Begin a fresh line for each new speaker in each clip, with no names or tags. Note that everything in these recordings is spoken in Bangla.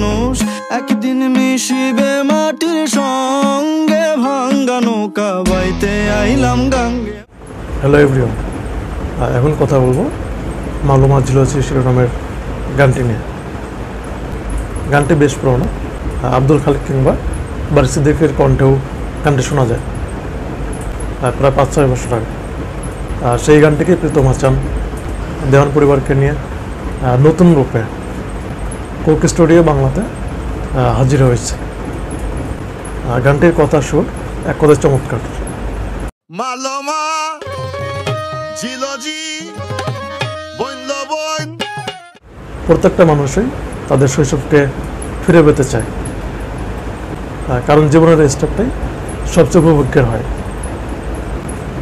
মানুষ একদিন মিশিবে মাটির সঙ্গে, ভাঙ্গা নৌকা বাইতে আইলাম গাঙ্গে।
হ্যালো এভরিওয়ান, এখন কথা বলবো মালুমা ঝুলছি শিরোনামের গানটি নিয়ে। গানটি বেশ পুরোনো, আব্দুল খালিক কিংবা বারিক সিদ্দিকীর কণ্ঠেও গানটি শোনা যায় প্রায় 5-6 বছর আগে। সেই গানটিকে প্রীতম হাসান দেওয়ান পরিবারকে নিয়ে নতুন রূপে কোক স্টুডিও বাংলাতে হাজির হয়েছে। গানটির কথা সুর এক কথায় চমৎকার।
মালমা ঝিলজি বইল বইন।
প্রত্যেকটা মানুষই তাদের শৈশবকে ফিরে পেতে চায়, কারণ জীবনের এই স্টেপটাই সবচেয়ে উপভোগ্যের হয়।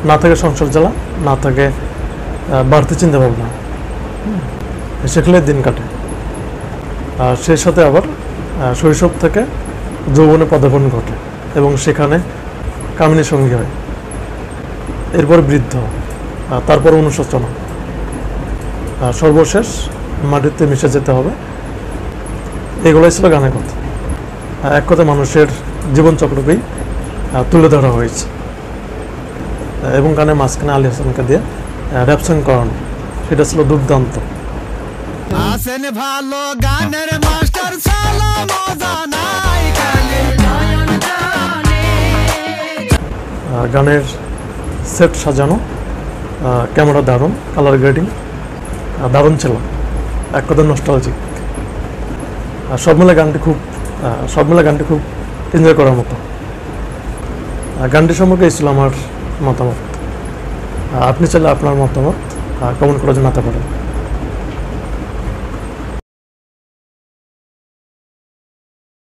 না থাকে সংসার জ্বালা, না থাকে বাড়তি চিন্তা ভাবনা, সেখানে দিন কাটে। সেই সাথে আবার শৈশব থেকে যৌবনে পদার্পণ ঘটে এবং সেখানে কামিনী সঙ্গী হয়, এরপর বৃদ্ধ, তারপর অনুশোচনা, সর্বশেষ মাটিতে মিশে যেতে হবে। এগুলোই ছিল গানের কথা। এক কথায় মানুষের জীবনচক্রকেই তুলে ধরা হয়েছে এবং গানের মাঝখানে আলী হাসানকে দিয়ে র্যাপ সং করানো, সেটা ছিল দুর্দান্ত।
আসেন ভালো গানের মাস্টার, সালা মজা নাই খালি নয়ন টানে।
গানের সেট সাজানো, ক্যামেরা দারুণ, কালার গ্রেডিং দারুণ ছিল, এক কথায় নস্টালজিক। সব মিলে গানটি খুব এনজয় করার মতো। গানটি সম্পর্কে এই ছিল আমার মতামত। আপনি চাইলে আপনার মতামত কমেন্ট করে জানাতে পারেন।